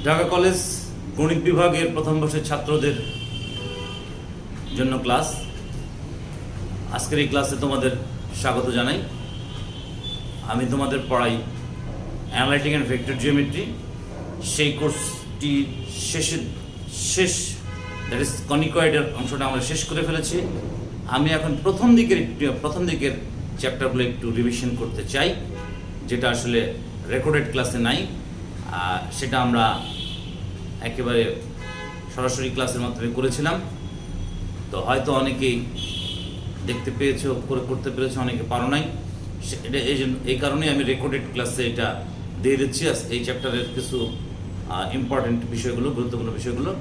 Dhaka college গণিত বিভাগের প্রথম বর্ষের ছাত্রদের জন্য ক্লাস। আজকের এই ক্লাসে তোমাদের স্বাগত জানাই। আমি তোমাদের পড়াই অ্যানালাইটিক অ্যান্ড ভেক্টর জিওমেট্রি। সেই কোর্সটি শেষ দ্যাট ইজ কনিকয়েডের অংশটা আমরা শেষ করে ফেলেছি। আমি এখন প্রথম দিকের চ্যাপ্টারগুলো একটু রিভিশন করতে চাই, যেটা আসলে রেকর্ডেড ক্লাসে নাই। সেটা আমরা একেবারে সরাসরি ক্লাসের মাধ্যমে করেছিলাম। তো হয়তো অনেকেই দেখতে পেয়েছো, করতে পেরেছো, অনেকে পারো নাই। এই কারণেই আমি রেকর্ডেড ক্লাসে এটা দিয়ে দিচ্ছি। এই চ্যাপ্টারের কিছু ইম্পর্টেন্ট বিষয়গুলো, গুরুত্বপূর্ণ বিষয়গুলো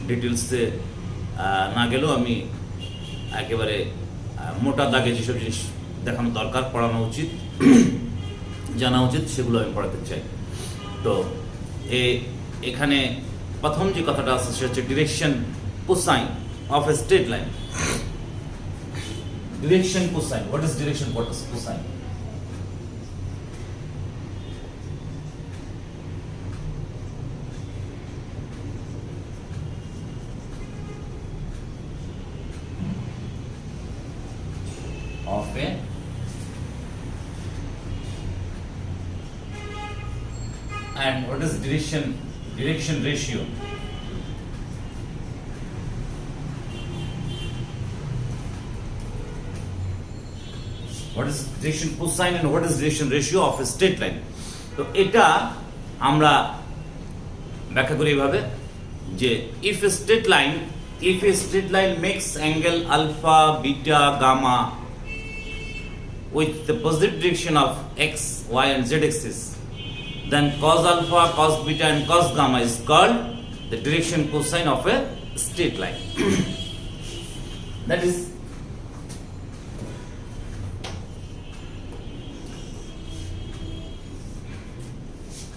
ডিটেলসে না গেলেও আমি একেবারে মোটা দাগে যেসব জিনিস দেখানো দরকার, পড়ানো উচিত, জানা উচিত, সেগুলো আমি পড়াতে চাই। তো এখানে প্রথম যে কথাটা আছে সেটা হচ্ছে direction cosine of A straight line. Direction cosine, what is direction cosine? of a and what is direction ratio? What is direction cosine and what is direction ratio of a straight line? তো এটা আমরা ব্যাখ্যা করি এইভাবে যে if a straight line makes angle alpha, beta, gamma with the positive direction of x, y and z axis, then cos alpha, cos beta and cos gamma is called the direction cosine of a straight line. That is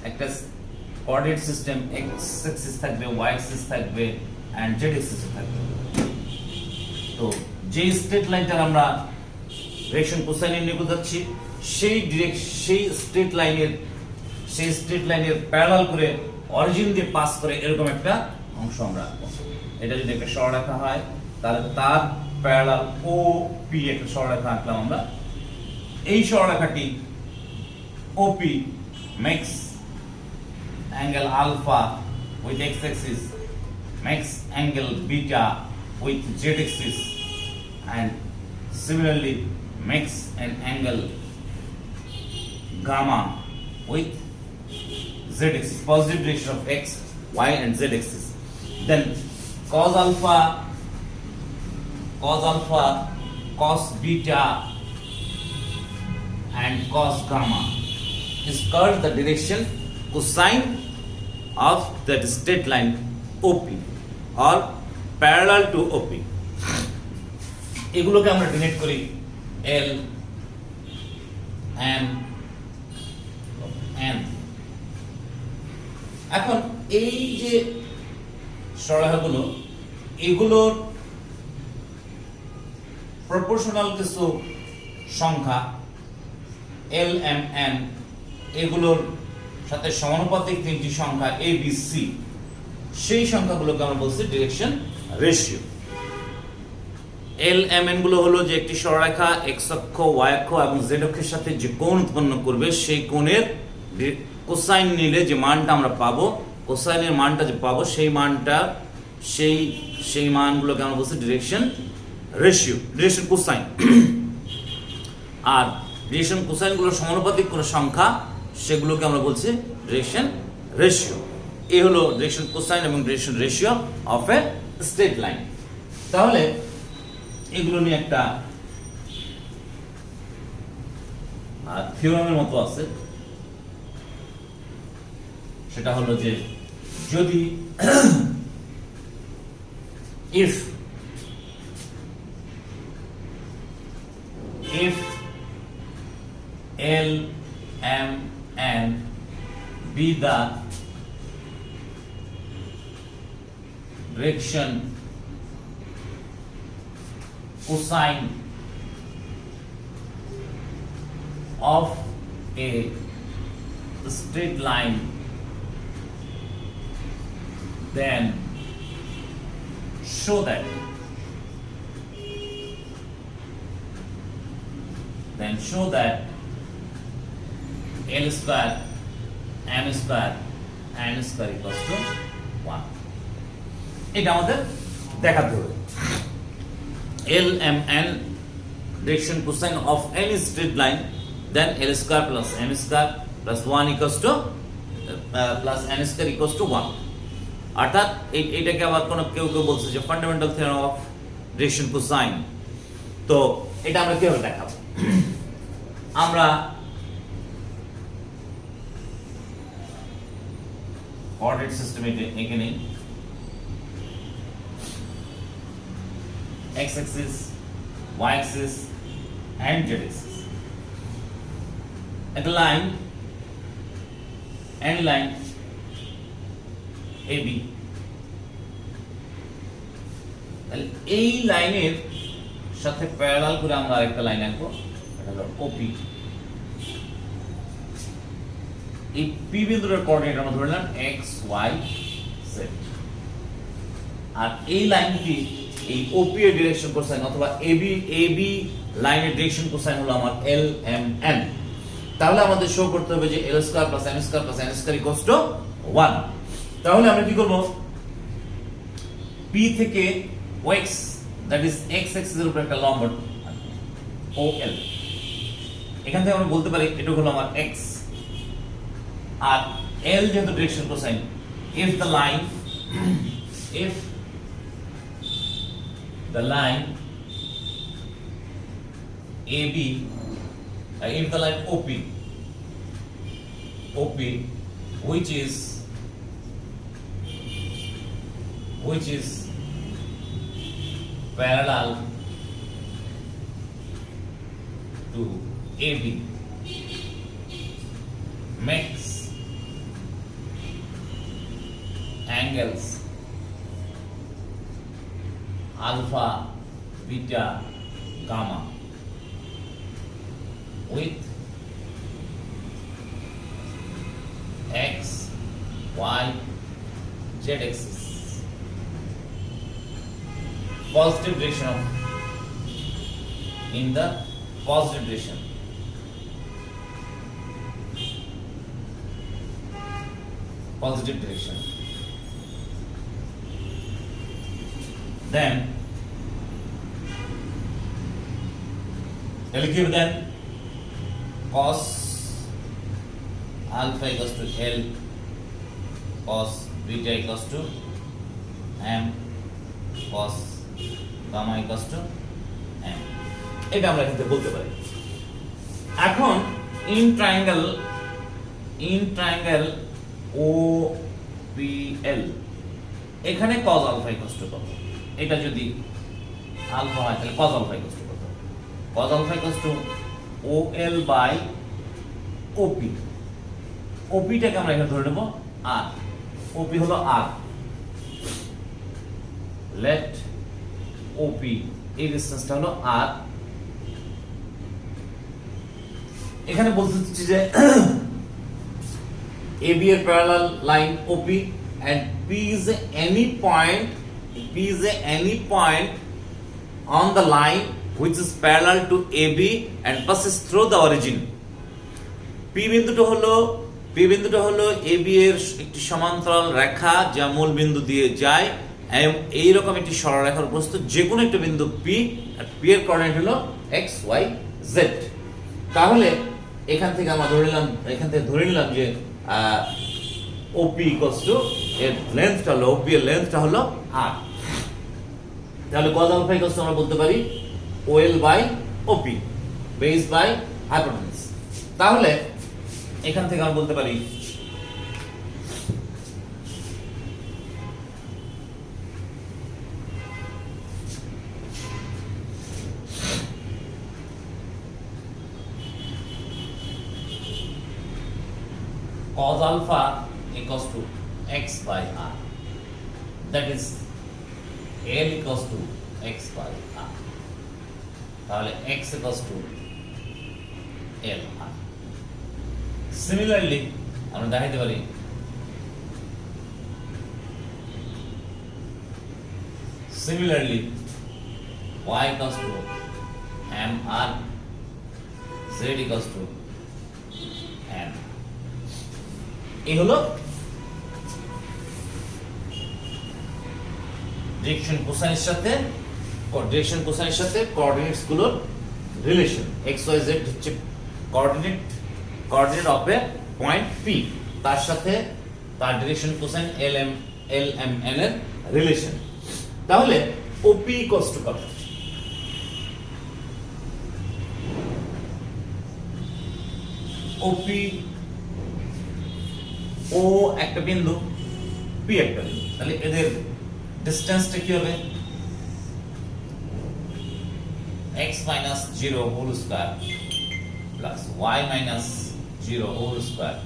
একটা coordinate system, x axis থাকবে, y axis থাকবে and z axis থাকবে। তো যে straight লাইনটার আমরা direction cosine নিয়ে বোঝাচ্ছি, সেই স্ট্রেট লাইনের প্যারালাল করে অরিজিন দিয়ে পাস করে এরকম একটা অংশ আমরা আঁকবো। এটা যদি একটা সরলরেখা হয় তাহলে তার প্যারালাল ও পি একটা সরলরেখা আঁকলাম আমরা। এই সরলরেখাটি OP makes angle alpha with X axis, makes angle beta with Z axis and similarly makes an angle gamma with z axis, positive direction of x, y and z axis. Then cos alpha, cos beta and cos gamma is called the direction cosine of that straight line OP or parallel to OP. এগুলোকে আমরা denote করি L, M, N। এখন এই যে সরলরেখাগুলো, এগুলোর proportional কিছু সংখ্যা L, M, N, এগুলোর সাথে সমানুপাতিক তিনটি সংখ্যা A, B, C, সেই সংখ্যাগুলোকে আমরা বলছি direction ratio. L M N গুলো হলো যে একটি সরলরেখা এক্স অক্ষ, ওয়াই অক্ষ এবং জেড অক্ষের সাথে যে কোণ উৎপন্ন করবে, সেই কোণের কোসাইন নিলে যে মানটা আমরা পাবো, কোসাইনের মানটা যে পাবো, সেই মানটা সেই মানগুলোকে আমরা বলছি ডিরেকশন রেশিও, ডিরেকশন কোসাইন। আর ডিরেকশন কোসাইন গুলোর সমানুপাতিক কোনো সংখ্যা, সেগুলোকে আমরা বলছি ডিরেকশন রেশিও। এই হলো ডিরেকশন কোসাইন এবং direction ratio of A straight line. তাহলে এগুলো নিয়ে একটা থিওরামের মতো আছে, সেটা হলো যে যদি if L, M, N be the direction cosine of a straight line then show that L square M square N square equals to 1. এটা আমাদের দেখাতে হবে। L M N direction cosine of any straight line, then L square plus M square plus 1 equals to plus N square equals to 1. অর্থাৎ এটাকে আবার কেউ বলছে যে fundamental theorem of direction cosine. তো এটা আমরা কিভাবে দেখাবো? আমরা কোঅর্ডিনেট সিস্টেম এঁকে নিই। x axis, y axis and z axis. At the line, any line AB, তাহলে এই লাইনের সাথে প্যারালাল করে আমরা আরেকটা লাইন আঁকবো, এটা হলো OP। এই P বিন্দুর কোঅর্ডিনেট আমরা ধরে নিলাম x y z, আর এই লাইনটি এই OP এর ডিরেকশন কোসাইন অথবা AB লাইনের ডিরেকশন কোসাইন হলো আমার L M N। তাহলে আমাদের শো করতে হবে যে L square plus M square plus N square equals to 1। তাহলে আমরা কি করব? P থেকে OX, that is x Axis এর উপর একটা লম্ব OL, এখান থেকে আমরা বলতে পারি এটা হলো আমার x, আর L যেহেতু direction cosine, if the line AB, if the line OP which is parallel to AB makes angles alpha, beta, gamma with x, y, z axis, positive direction of in the positive direction, then I'll give then cos alpha equals to L, cos beta equals to M, cos gamma equals to M। এটা আমরা এখানে বলতে পারি। এখন in triangle OPL এখানে cos alpha equals to কত? এটা যদি আলফা হয় তাহলে cos alpha equals to কত? cos alpha equals to OL by OP। OP টাকে আমরা এখানে ধরে নেব R, OP হলো R, let OP এই ডিসটেন্সটা হলো R। এখানে বলতে চাচ্ছি যে AB এর parallel line OP and P is any point on the line which is parallel to AB and passes through the origin। P বিন্দুটা হলো AB এর একটি সমান্তরাল রেখা যা মূল বিন্দু দিয়ে যায়, এই রকম একটি সরলরেখার প্রস্থ যে কোনো একটা বিন্দু P, আর P এর কোঅর্ডিনেট হলো x y z। তাহলে এখান থেকে আমরা ধরে নিলাম যে OP equals to এর লেন্থটা হলো OP এর লেন্থটা হলো R। তাহলে cos alpha equals to আমরা বলতে পারি OL by OP base by hypotenuse. তাহলে এখান থেকে আমরা বলতে পারি cos alpha equals to x by r, that is L equals to x by r, তাহলে x equals to L r। Similarly আমরা দেখাইতে পারি Similarly, y equals to mr, z equals to n. এই হলো ডিরেকশন কোসাইনের সাথে coordinates গুলোর relation. x y z হচ্ছে coordinate of A point p, তার সাথে তার ডিরেকশন কোসাইন lm n এর রিলেশন। তাহলে OP ইকুয়ালস টু কত? OP, O একটা বিন্দু, P একটা বিন্দু, তাহলে এদের ডিসটেন্সটা কি হবে? x minus 0 whole square plus y minus 0 whole square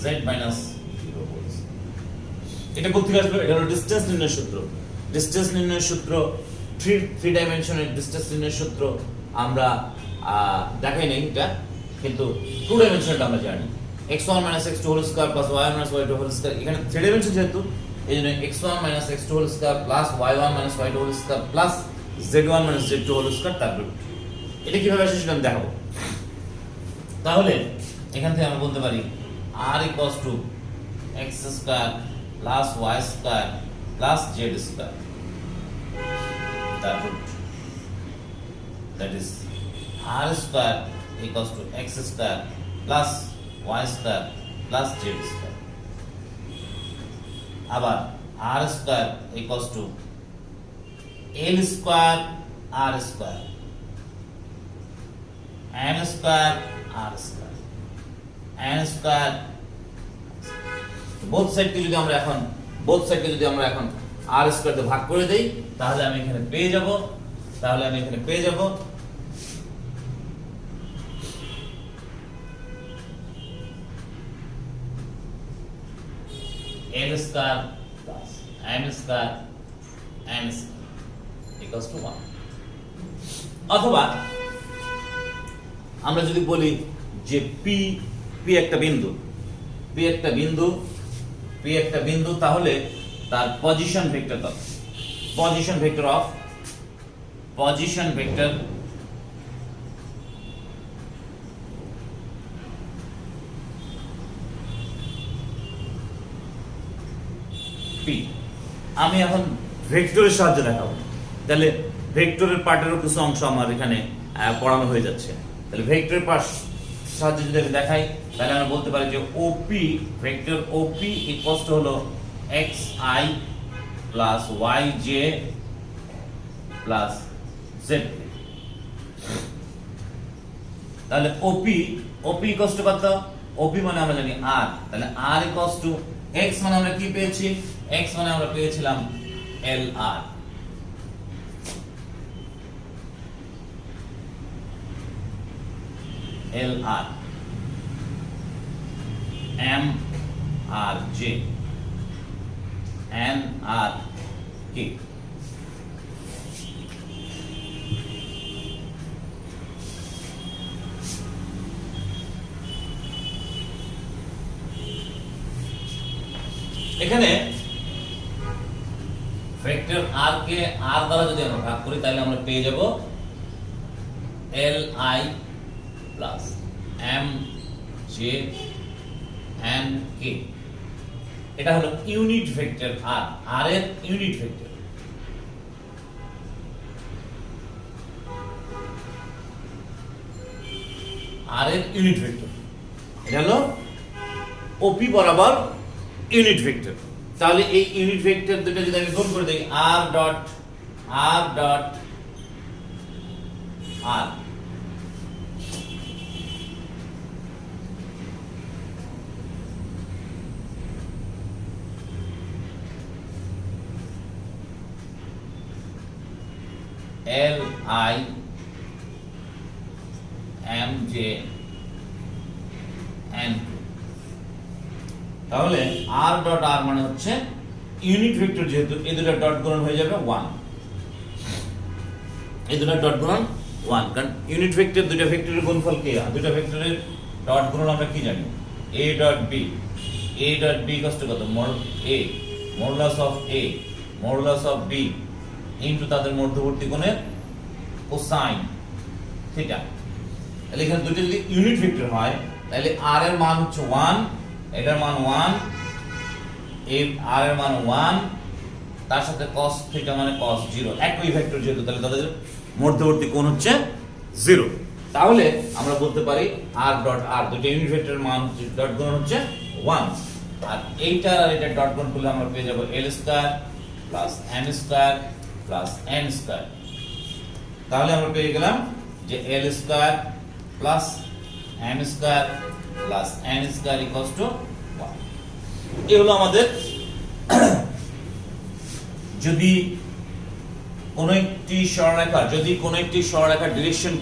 z minus 0 whole square। এটা কোথা থেকে আসবে? এটা হলো ডিসটেন্স নির্ণয়ের সূত্র। ডিসটেন্স নির্ণয়ের সূত্র, থ্রি ডাইমেনশনের ডিসটেন্স নির্ণয়ের সূত্র আমরা দেখাই নাই এটা, কিন্তু টু ডাইমেনশনটা আমরা জানি। x1 minus x2 whole square plus y1 minus y2 whole square, এখানে থ্রি ডাইমেনশন যেহেতু এই জন্য x1 minus x2 whole square plus y1 minus y2 whole square plus z1 minus z2 whole square তার root. এটা কিভাবে আসে সেটা আমি দেখাবো। তাহলে এখান থেকে আমরা বলতে পারি r equals to x square plus y square plus z square তার root, that is r square equals to x square plus y square plus z square। আবার r square equals to l square r square n square r square n square। Both সাইডকে যদি আমরা এখন r square দিয়ে ভাগ করে দেই, তাহলে আমি এখানে পেয়ে যাব l square plus m square n square equals to 1। অথবা আমরা যদি বলি যে p একটা বিন্দু, তাহলে তার পজিশন ভেক্টর কত? Position vector p। আমি এখন ভেক্টরের সাহায্যে দেখাবো। তাহলে ভেক্টরের পার্টেরও কিছু অংশ আমার এখানে পড়ানো হয়ে যাচ্ছে। তাহলে ভেক্টরের পার্ট সাহায্যে যদি আমি দেখাই, তাহলে আমরা বলতে পারি যে OP, vector OP equals to হলো xi plus yj plus z। তাহলে OP ইকুয়ালস টু কত? OP মানে আমরা জানি r, তাহলে r ইকুয়ালস টু x মানে আমরা কি পেয়েছি? x মানে আমরা পেয়েছিলাম lr। LR MRJ NRK। এখানে ভেক্টর r কে r দ্বারা যদি আমরা ভাগ করি, তাহলে আমরা পেয়ে যাব li প্লাস mj nk। এটা হলো ইউনিট ভেক্টর r এর ইউনিট ভেক্টর। এটা হলো OP বরাবর ইউনিট ভেক্টর। তাহলে এই ইউনিট ভেক্টর দুটো যদি আমি গুণ করে দেই, r dot r li mj n। তাহলে r ডট r মানে হচ্ছে ইউনিট ভেক্টর, যেহেতু এই দুটো ডট গুণন হয়ে যাবে 1, এই দুটো ডট গুণন 1, কারণ ইউনিট ভেক্টর দুটো ভেক্টরের গুণফল কি? দুটো ভেক্টরের ডট গুণন আমরা কি জানি? a dot b equals to কত? a modulus of a modulus of B into তাদের মধ্যবর্তী কোণের কোসাইন থিটা। তাহলে এখানে দুটো যদি ইউনিট ভেক্টর হয় তাহলে আর এর মান হচ্ছে 1, এটার মান 1, এর আর এর মান 1, তার সাথে cos থিটা মানে cos 0, একই ভেক্টর যেহেতু, তাহলে তাদের মধ্যবর্তী কোণ হচ্ছে 0। তাহলে আমরা বলতে পারি r ডট r দুটো ইউনিট ভেক্টরের মান হচ্ছে ডট গুণ হচ্ছে 1, আর এইটা আর এটা ডট গুণ করলে আমরা পেয়ে যাব l square plus m square plus n square. তাহলে আমরা পেয়ে গেলাম যে l square plus m square plus n square equals to 1। এই হলো আমাদের যদি কোন একটি সরলরেখার direction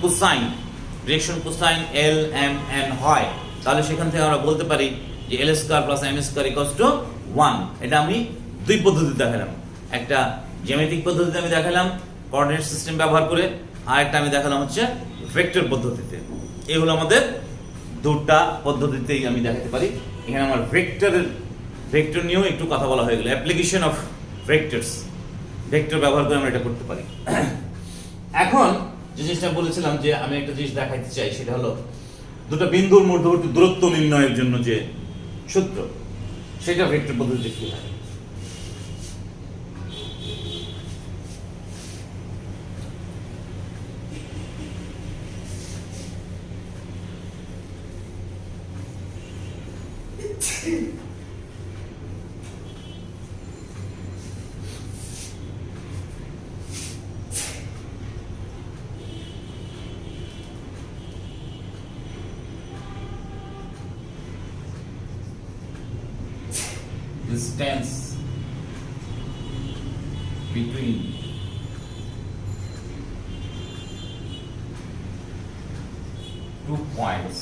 cosine l m n হয়, তাহলে সেখান থেকে আমরা বলতে পারি যে l square plus m square equals to 1। এটা আমি দুই পদ্ধতিতে দেখালাম, একটা জ্যামিতিক পদ্ধতিতে আমি দেখালাম কোঅর্ডিনেট সিস্টেম ব্যবহার করে, আর একটা আমি দেখালাম হচ্ছে ভেক্টর পদ্ধতিতে। এই হলো আমাদের দুটো পদ্ধতিতেই আমি দেখাতে পারি। এখানে আমার ভেক্টর নিয়েও একটু কথা বলা হয়ে গেল, অ্যাপ্লিকেশন অফ ভেক্টরস, ভেক্টর ব্যবহার করে আমরা এটা করতে পারি। এখন যে জিনিসটা বলেছিলাম যে আমি একটা জিনিস দেখাতে চাই, সেটা হলো দুটো বিন্দুর মধ্যবর্তী দূরত্ব নির্ণয়ের জন্য যে সূত্র, সেটা ভেক্টর পদ্ধতিতে কি হয়। Distance between two points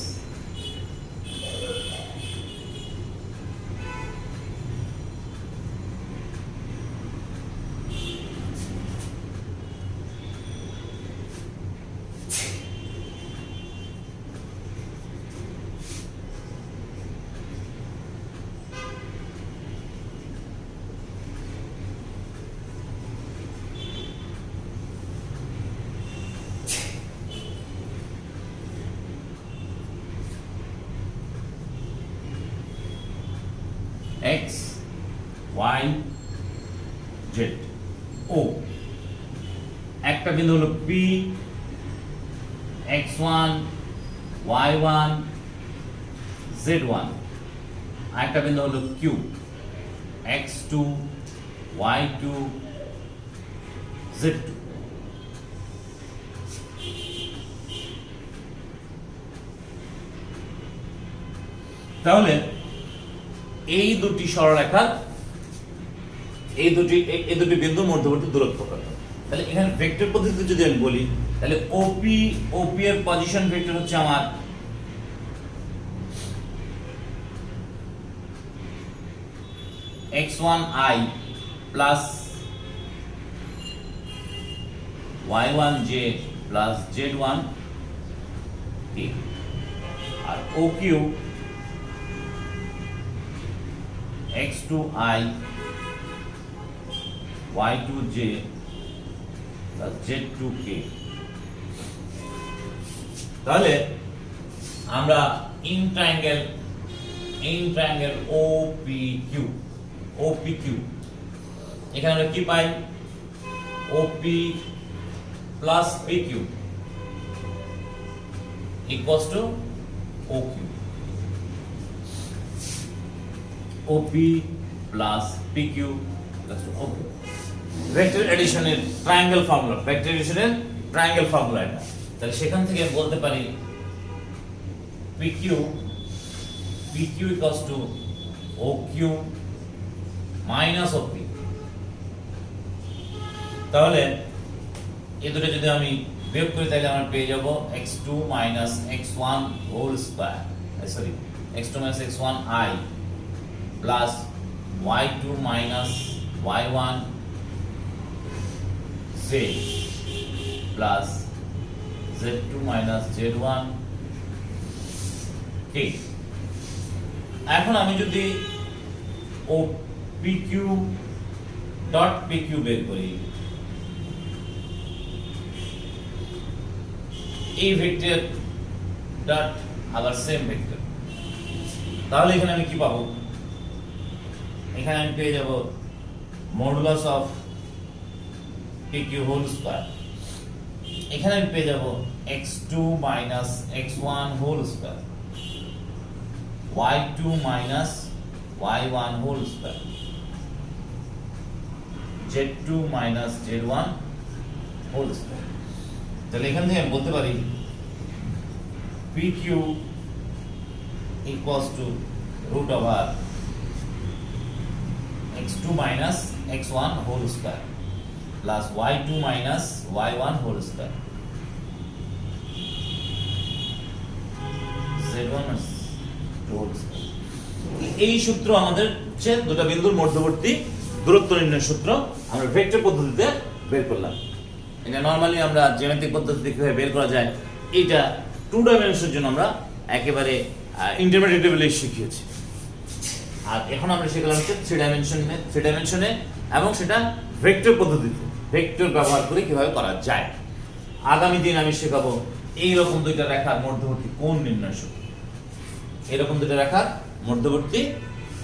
x y z ও একটা বিন্দু হলো p x1 y1 z1, আর একটা বিন্দু হলো q x2 y2 z2। তাহলে এই দুটি সরলরেখার এই দুটি বিন্দুর মধ্যবর্তী দূরত্ব কত। তাহলে এখানে ভেক্টর পদ্ধতিতে যদি আমি বলি, তাহলে OP এর পজিশন ভেক্টর হচ্ছে আমার x1i plus y1j plus z1k, আর OQ x2i y2j plus z2k। তাহলে আমরা ইন ট্রায়াঙ্গেল OPQ এখানে আমরা কি পাই, OP plus PQ equals to OQ, OP plus PQ plus OQ। Vector এডিশনের ট্রায়াঙ্গেল ফর্মুলা, এটা। তাহলে সেখান থেকে বলতে পারি PQ equals to OQ minus OP। তাহলে এই দুটো যদি আমি বিয়োগ করি তাহলে আমরা পেয়ে যাব x2 minus x1 whole square, x2 minus x1i plus y2 minus y1 z plus z2 minus z1 k। এখন আমি যদি PQ ডট PQ বের করি, এই ভেক্টর ডট আবার সেম ভেক্টর, তাহলে এখানে আমি কি পাবো? এখানে আমি পেয়ে যাব modulus of PQ whole square, এখানে আমি পেয়ে যাব x2 minus x1 whole square, y2 minus y1 whole square, z2 minus z1 whole square. তাহলে এখান থেকে আমি বলতে পারি PQ equals to root over x2 minus x1 whole square plus y2 minus y1 whole square, z1 whole square। এই সূত্র আমাদের হচ্ছে দুটো বিন্দুর মধ্যবর্তী দূরত্ব নির্ণয়ের সূত্র আমরা ভেক্টর পদ্ধতিতে বের করলাম। এটা নরমালি আমরা জ্যামিতিক পদ্ধতিতে কিভাবে বের করা যায় এটা 2 ডাইমেনশনের জন্য আমরা একেবারে ইন্টারমিডিয়েট লেভেলে শিখিয়েছি, আর এখন আমরা শিখলাম হচ্ছে 3 ডাইমেনশনে এবং সেটা ভেক্টর পদ্ধতিতে ভেক্টর ব্যবহার করে কিভাবে করা যায়। আগামী দিন আমি শেখাবো এইরকম দুইটা রেখার মধ্যবর্তী কোণ নির্ণয় সূত্র, এরকম দুইটা রেখার মধ্যবর্তী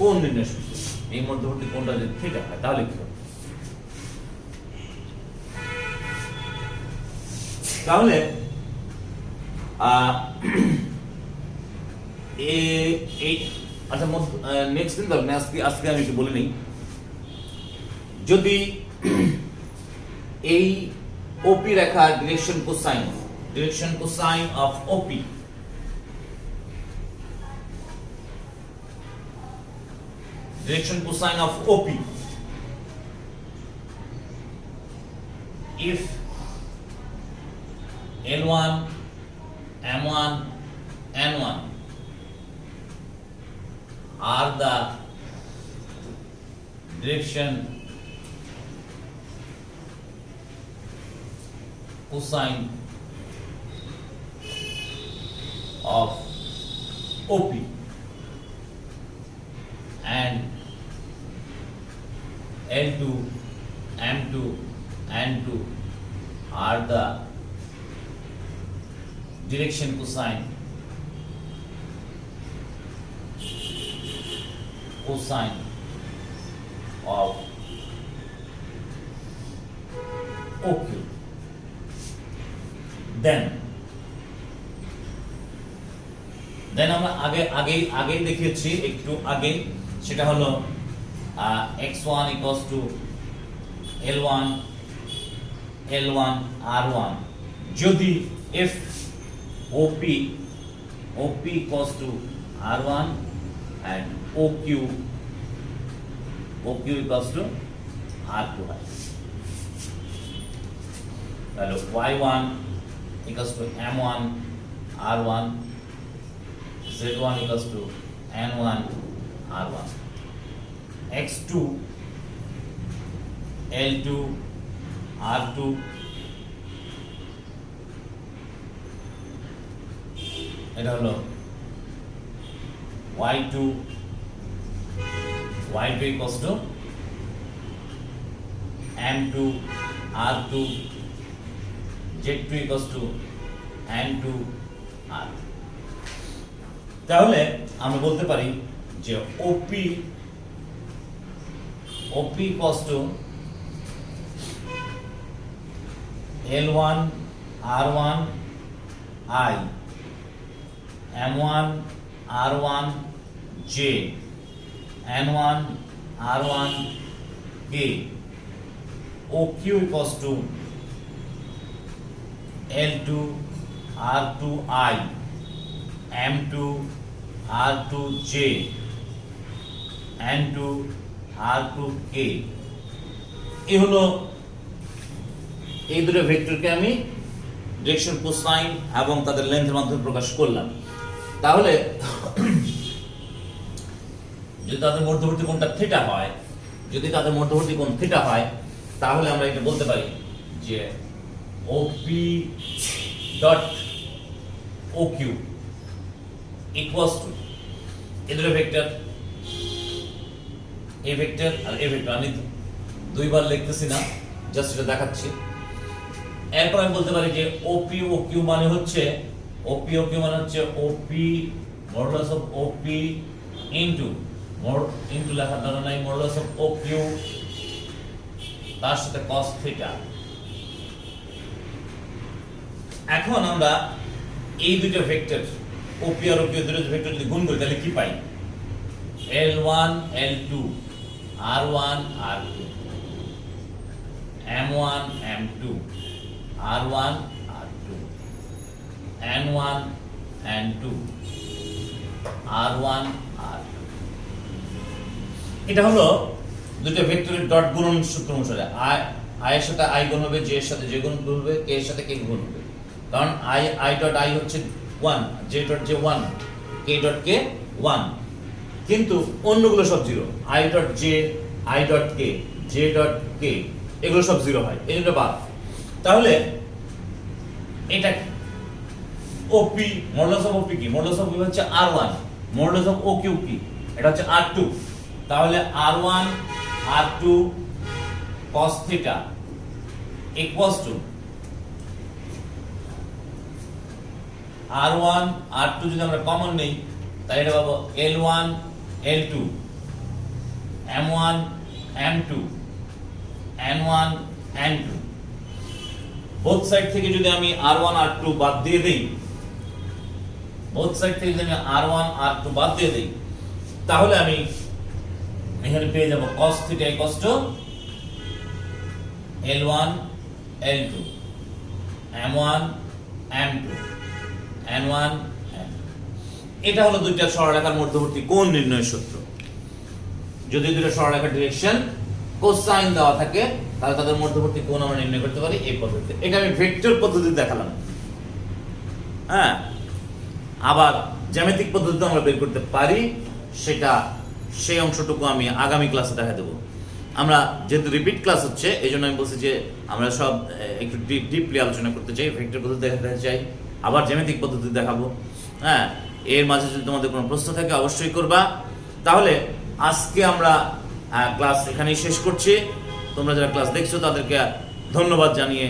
কোণ নির্ণয় সূত্র। এই মধ্যবর্তী কোণটা যদি থিটা হয় তাহলে কি হবে? তাহলে আচ্ছা নেক্সট দিন ধরুন আজকে আমি একটু বলে নিই, যদি এই OP Rekha direction cosine of OP if L1 M1 N1 are the direction cosine of OP and L2 M2 N2 are the direction cosine of OQ, then আমরা আগে দেখিয়েছি একটু আগে, সেটা হলো x1 equals to L1 R1 যদি if OP equals to R1 and OQ equals to R2 হয়, তাহলে y1 equals to M1 R1, z1 equals to N1 R1, x2 L2 R2, এটা হলো y2 equals to M2 R2, z2 equals to N2 R2। তাহলে আমরা বলতে পারি যে OP equals to L1 R1 I, M1 R1 J, N1 R1 K, OQ equals to L2 R2 I, M2 R2 J, N2 R2 K। এই হলো এই দুটো ভেক্টরকে আমি ডিরেকশন কোসাইন এবং তাদের লেন্থের মাধ্যমে প্রকাশ করলাম। তাহলে যদি তাদের মধ্যবর্তী কোণটা থিটা হয়, তাহলে আমরা এটা বলতে পারি যে OP dot OQ equals to এই দুটো ভেক্টর, এই ভেক্টর আর এই ভেক্টর। আমি দুইবার লিখতেছি না, জাস্ট এটা দেখাচ্ছি। এরপর আমি বলতে পারি যে ওপি ও কিউ মানে হচ্ছে ওপি মডুলাস অফ ওপি ইনটু লেখার দরকার নাই, মডুলাস অফ ও কিউ তার সাথে cos থিটা। এখন আমরা এই দুটো ভেক্টর ওপি আর ওকিউ দুটো ভেক্টর যদি গুণ করি তাহলে কি পাই? L1 L2 R1 R2 M1 M2 R1 R2 N1 N2 R1 R2। এটা হলো দুটো ভেক্টরের ডট গুণন সূত্র অনুসারে আই এর সাথে আই গুণ হবে, জে এর সাথে জে গুণ হবে, কে এর সাথে কে গুণ হবে। কারণ আই ডট আই হচ্ছে 1, J dot J 1, K dot K 1, কিন্তু অন্যগুলো সব 0। I dot J, I dot K, J dot K এগুলো সব 0 হয়, এই দুটো বাদ। তাহলে এটা ওপি মডুলাস অফ ওপি কি? মডুলাস অফ ওপি হচ্ছে R1, মডুলাস অফ OQ কি? এটা হচ্ছে R2। তাহলে R1 R2 cos theta equals to R1 R2 যদি আমরা কমন নেই তাহলে এটা পাবো L1 L2 M1 M2 N1 N2। Both side থেকে যদি আমি R1 R2 বাদ দিয়ে দেই, তাহলে আমি এখানে পেয়ে যাব cos theta equals to L1 L2 M1 M2 N1 N2। এটা হলো দুইটা সরলরেখার মধ্যবর্তী কোণ নির্ণয়ের সূত্র। যদি দুটো সরলরেখার ডিরেকশন কোসাইন দেওয়া থাকে তাহলে তাদের মধ্যবর্তী কোণ আমরা নির্ণয় করতে পারি এই পদ্ধতিতে। এটা আমি ভেক্টর পদ্ধতিতে দেখালাম। হ্যাঁ, আবার জ্যামিতিক পদ্ধতিতে আমরা বের করতে পারি, সেই অংশটুকু আমি আগামী ক্লাসে দেখা দেবো। আমরা যেহেতু রিপিট ক্লাস হচ্ছে এই জন্য আমি বলছি যে আমরা সব একটু ডিপলি আলোচনা করতে চাই, ভেক্টর পদ্ধতি দেখাতে চাই, আবার জ্যামিতিক পদ্ধতি দেখাবো। হ্যাঁ, এর মাঝে যদি তোমাদের কোনো প্রশ্ন থাকে অবশ্যই করবা। তাহলে আজকে আমরা ক্লাস এখানেই শেষ করছি। তোমরা যারা ক্লাস দেখছো তাদেরকে ধন্যবাদ জানিয়ে